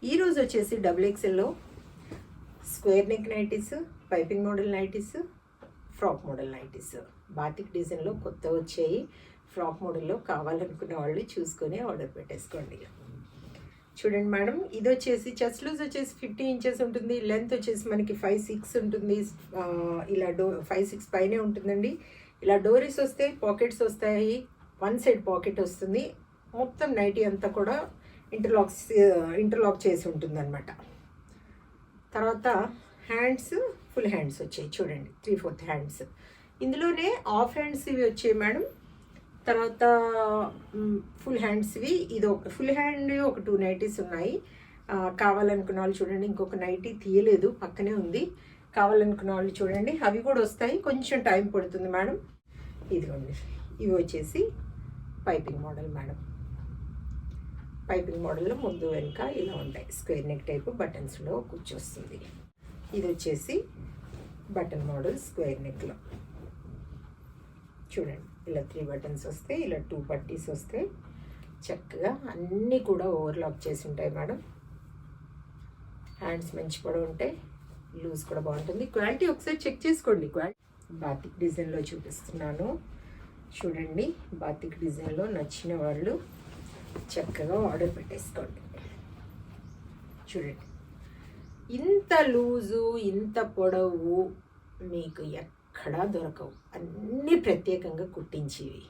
ఈరోజు వచ్చేసి XXL square neck nighties, piping model nighties, frock model nighties, batik డిజైన్లో కొత్త వచ్చాయి. ఫ్రాక్ మోడల్లో కావాలనుకున్న వాళ్ళు చూసుకొని ఆర్డర్ పెట్టేసుకోండి. చూడండి మేడం, ఇది వచ్చేసి చెస్ట్ లూజ్ వచ్చేసి 50 ఇంచెస్ ఉంటుంది. లెంత్ వచ్చేసి మనకి 5-6 ఉంటుంది. ఇలా 5-6 పైనే ఉంటుందండి. ఇలా డోరీస్ వస్తాయి, పాకెట్స్ వస్తాయి, వన్ సైడ్ పాకెట్ వస్తుంది. మొత్తం నైటీ అంతా కూడా ఇంటర్లాక్ చేసి ఉంటుంది అనమాట. తర్వాత హ్యాండ్స్ ఫుల్ హ్యాండ్స్ వచ్చాయి. చూడండి 3/4 హ్యాండ్స్. ఇందులోనే హాఫ్ హ్యాండ్స్ ఇవి వచ్చాయి మేడం. తర్వాత ఫుల్ హ్యాండ్స్వి ఇది ఒక ఫుల్ హ్యాండ్ ఒక 2 నైటీస్ ఉన్నాయి. కావాలనుకున్న వాళ్ళు చూడండి. ఇంకొక నైటీ తీయలేదు, పక్కనే ఉంది. కావాలనుకున్న వాళ్ళు చూడండి. అవి కూడా వస్తాయి, కొంచెం టైం పడుతుంది మేడం. ఇదిగోండి, ఇవి వచ్చేసి పైపింగ్ మోడల్ మేడం. పైపింగ్ మోడల్లో ముందు వెనుక ఇలా ఉంటాయి. స్క్వేర్ నెక్ టైపు బటన్స్లో కూర్చొస్తుంది. ఇది వచ్చేసి బటన్ మోడల్ స్క్వేర్ నెక్లో. చూడండి, ఇలా 3 బటన్స్ వస్తాయి, ఇలా 2 పట్టీస్ వస్తాయి. చక్కగా అన్నీ కూడా ఓవర్లాక్ చేసి ఉంటాయి మేడం. హ్యాండ్స్ మంచి కూడా ఉంటాయి, లూజ్ కూడా బాగుంటుంది. క్వాలిటీ ఒకసారి చెక్ చేసుకోండి. బాతిక్ డిజైన్లో చూపిస్తున్నాను చూడండి. బాతిక్ డిజైన్లో నచ్చిన వాళ్ళు చక్కగా ఆర్డర్ పెట్టేసుకోండి. చూడండి, ఇంత లూజు ఇంత పొడవు మీకు ఎక్కడా దొరకవు. అన్నీ ప్రత్యేకంగా కుట్టించేవి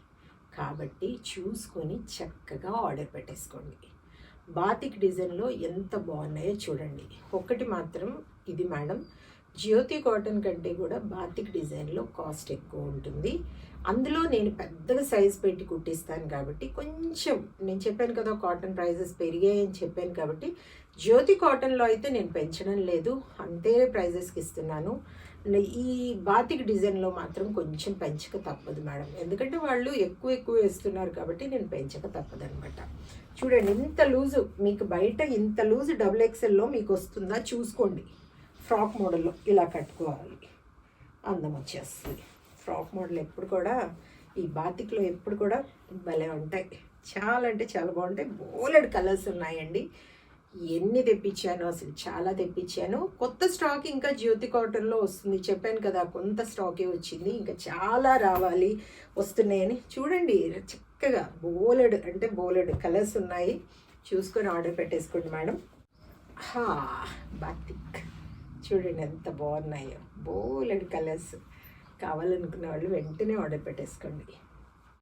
కాబట్టి చూసుకొని చక్కగా ఆర్డర్ పెట్టేసుకోండి. బాతిక్ డిజైన్లో ఎంత బాగున్నాయో చూడండి. ఒకటి మాత్రం ఇది మేడం, జ్యోతి కాటన్ కంటే కూడా బాతిక్ డిజైన్లో కాస్ట్ ఎక్కువ ఉంటుంది. అందులో నేను పెద్దగా సైజ్ పెట్టి కుట్టిస్తాను కాబట్టి కొంచెం నేను చెప్పాను కదా కాటన్ ప్రైజెస్ పెరిగాయని చెప్పాను కాబట్టి జ్యోతి కాటన్లో అయితే నేను పెంచడం లేదు, అంతే ప్రైజెస్కి ఇస్తున్నాను. ఈ బాతిక్ డిజైన్లో మాత్రం కొంచెం పెంచక తప్పదు మేడం, ఎందుకంటే వాళ్ళు ఎక్కువ వేస్తున్నారు కాబట్టి నేను పెంచక తప్పదనమాట. చూడండి, ఇంత లూజు మీకు బయట ఇంత లూజు XXLలో మీకు వస్తుందా చూసుకోండి. ఫ్రాక్ మోడల్లో ఇలా కట్టుకోవాలి, అందం వచ్చేస్తుంది. ఫ్రాక్ మోడల్ ఎప్పుడు కూడా ఈ బాతిక్లో ఎప్పుడు కూడా భలే ఉంటాయి. చాలా అంటే చాలా బాగుంటాయి. బోలెడు కలర్స్ ఉన్నాయండి. ఎన్ని తెప్పించాను, అసలు చాలా తెప్పించాను. కొత్త స్టాక్ ఇంకా జ్యోతి కాటన్లో వస్తుంది, చెప్పాను కదా కొంత స్టాకే వచ్చింది, ఇంకా చాలా రావాలి వస్తున్నాయని. చూడండి, చక్కగా బోలెడు కలర్స్ ఉన్నాయి. చూసుకొని ఆర్డర్ పెట్టేసుకోండి మేడం. బాతిక్ చూడండి ఎంత బాగున్నాయో, బోలెడు కలర్స్. కావాలనుకున్న వాళ్ళు వెంటనే ఆర్డర్ పెట్టేసుకోండి.